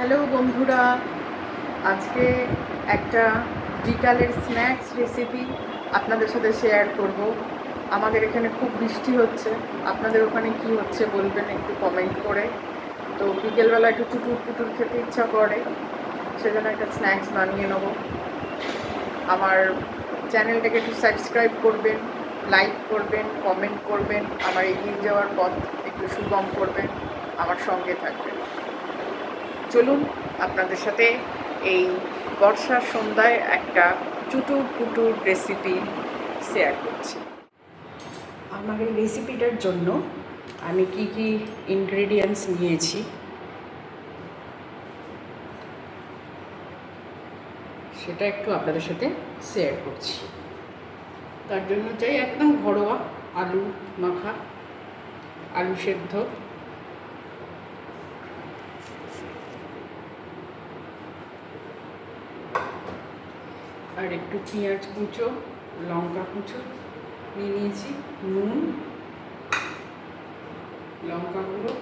Hello বন্ধুরা, আজকে একটা বিকালের স্ন্যাক্স রেসিপি আপনাদের সাথে শেয়ার করব। আমাদের এখানে খুব বৃষ্টি হচ্ছে, আপনাদের ওখানে কি হচ্ছে বলবেন একটু কমেন্ট করে। তো বিকেলবেলা একটু চুটুর পুটুর খেতে ইচ্ছা করে, সেজন্য একটা স্ন্যাক্স বানিয়ে নেব। আমার চ্যানেলটাকে একটু সাবস্ক্রাইব করবেন, লাইক করবেন, কমেন্ট করবেন, আমার এগিয়ে যাওয়ার পথ একটু সুগম করবেন, আমার সঙ্গে থাকবেন। চলুন আপনাদের সাথে এই বর্ষার সন্ধ্যায় একটা চুটুর পুটুর রেসিপি শেয়ার করছি। আমার এই রেসিপিটার জন্য আমি কি কি ইনগ্রেডিয়েন্টস নিয়েছি সেটা একটু আপনাদের সাথে শেয়ার করছি। তার জন্য চাই একদম ঘরোয়া আলু মাখা, আলু সেদ্ধ, আর একটু পেঁয়াজ কুচো, লঙ্কা কুচো নিয়ে নিয়েছি, নুন, লঙ্কা গুঁড়ো,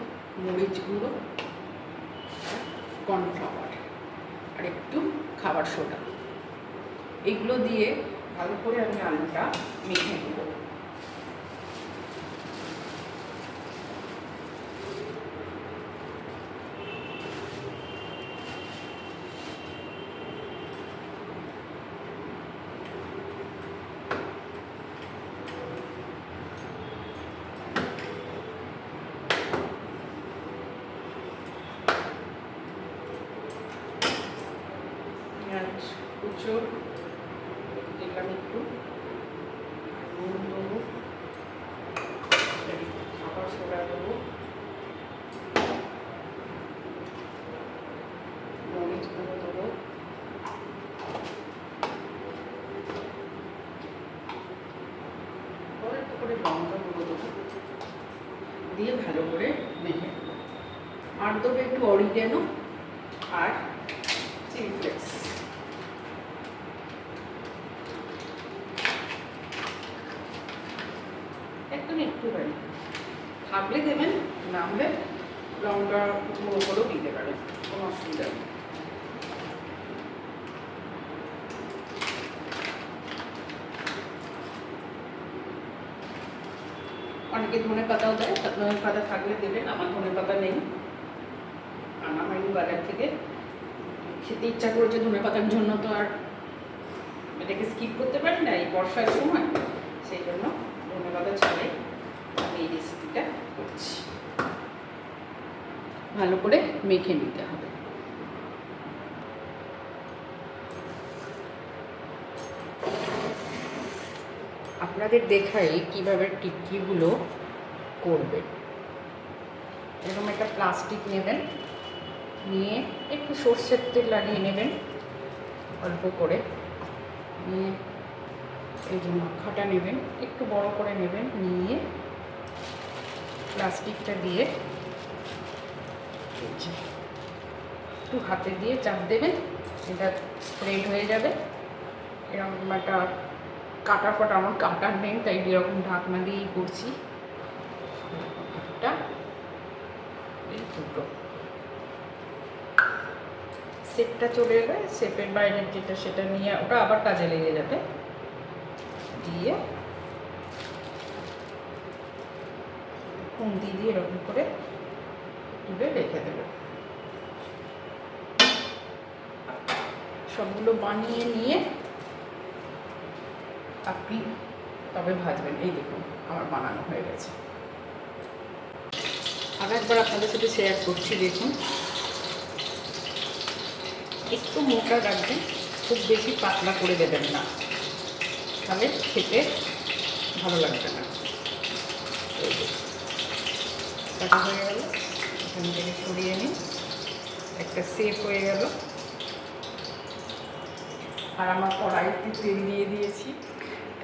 মরিচ গুঁড়ো, কর্নফ্লাওয়ার আর একটু খাবার সোডা। এগুলো দিয়ে ভালো করে আমি আলুটা মেখে নেব। পেঁয়াজ কুচো দিলাম, একটু নুন দেবো, খাবার সোডা দেবো, মরিচ গুঁড়ো দেবো, একটু করে লঙ্কা গুঁড়ো দেবো, দিয়ে ভালো করে মেখে নেবো। আর দেবো একটু অরিগ্যানো আর চিলি ফ্লেক্স। একদম একটুখানি থাকলে দেবেন, না হলে লঙ্কা গুঁড়ো করেও দিতে পারেন, কোনো অসুবিধা নেই। অনেকে ধনে পাতাও দেয়, ধনে পাতা থাকলে দেবেন, আমার ধনে পাতা নেই, আনা হয়নি বাজার থেকে। খেতে ইচ্ছা করেছে ধনে পাতার জন্য, তো আর এটাকে স্কিপ করতে পারি না এই বর্ষার সময়, সেই জন্য ধনে পাতা ছাড়াই আমি এই রেসিপিটা করছি। ভালো করে মেখে নিতে হবে। আপনাদের দেখাই কিভাবে টিক্কিগুলো করবেন। এরকম একটা প্লাস্টিক নেবেন, নিয়ে একটু সর্ষের তেল লাগিয়ে নেবেন অল্প করে, নিয়ে এই যে মাখাটা নেবেন, একটু বড় করে নেবেন, নিয়ে প্লাস্টিকটা দিয়ে একটু হাতে দিয়ে চাপ দেবেন, এটা স্প্রেড হয়ে যাবে। এরকম একটা কাটা ফাটা, আমার কাটার নেই তাই এরকম ঢাকনা দিয়েই করছি। একটা এই দুটো শেপটা চলে এলে শেপের বাইরের যেটা সেটা নিয়ে ওটা আবার কাজে লেগে যাবে, দিয়ে খুন্তি দিয়ে এরকম করে তুলে রেখে দেবে। সবগুলো বানিয়ে নিয়ে আপনি তবে ভাজবেন। এই দেখুন আমার বানানো হয়ে গেছে। আর একবার আপনাদের সাথে শেয়ার করছি, দেখুন একটু মোটা রাখবেন, খুব বেশি পাতলা করে দেবেন না, তাহলে খেতে ভালো লাগবে না। কাটা হয়ে গেল, এখান থেকে সরিয়ে নিই, একটা শেপ হয়ে গেল। আর আমার কড়াইতে তেল দিয়ে দিয়েছি,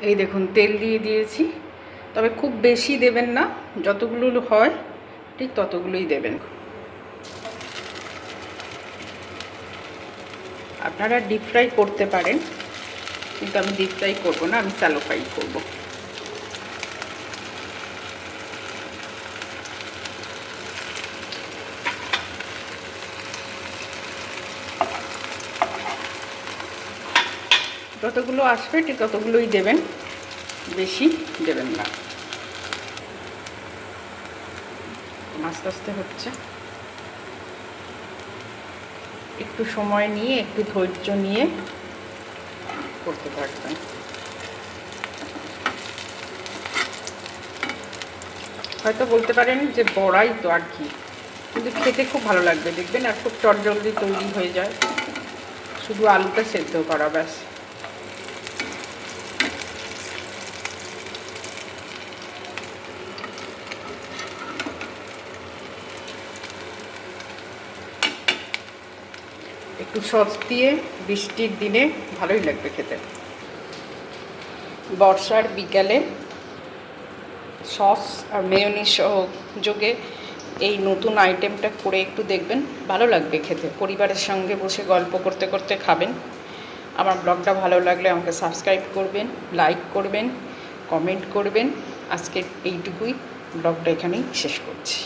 এই দেখুন তেল দিয়ে দিয়েছি, তবে খুব বেশি দেবেন না, যতগুলো হয় ঠিক ততগুলোই দেবেন। আপনারা ডিপ ফ্রাই করতে পারেন, কিন্তু আমি ডিপ ফ্রাই করবো না, আমি স্যালো ফ্রাই করবো। যতগুলো আসবে ঠিক ততগুলোই দেবেন, বেশি দেবেন না। আস্তে আস্তে হচ্ছে, একটু সময় নিয়ে একটু ধৈর্য নিয়ে করতে থাকবেন। হয়তো বলতে পারেন যে বড়াই তো আর কি, কিন্তু খেতে খুব ভালো লাগবে দেখবেন, আর খুব চটজলদি তৈরি হয়ে যায়, শুধু আলুটা সেদ্ধ করা ব্যাস। একটু সস দিয়ে বৃষ্টির দিনে ভালোই লাগবে খেতে। বর্ষার বিকালে সস আর মেয়োনিজ সহযোগে এই নতুন আইটেমটা করে একটু দেখবেন, ভালো লাগবে খেতে। পরিবারের সঙ্গে বসে গল্প করতে করতে খাবেন। আমার ব্লগটা ভালো লাগলে আমাকে সাবস্ক্রাইব করবেন, লাইক করবেন, কমেন্ট করবেন। আজকে এইটুকুই, ব্লগটা এখানেই শেষ করছি।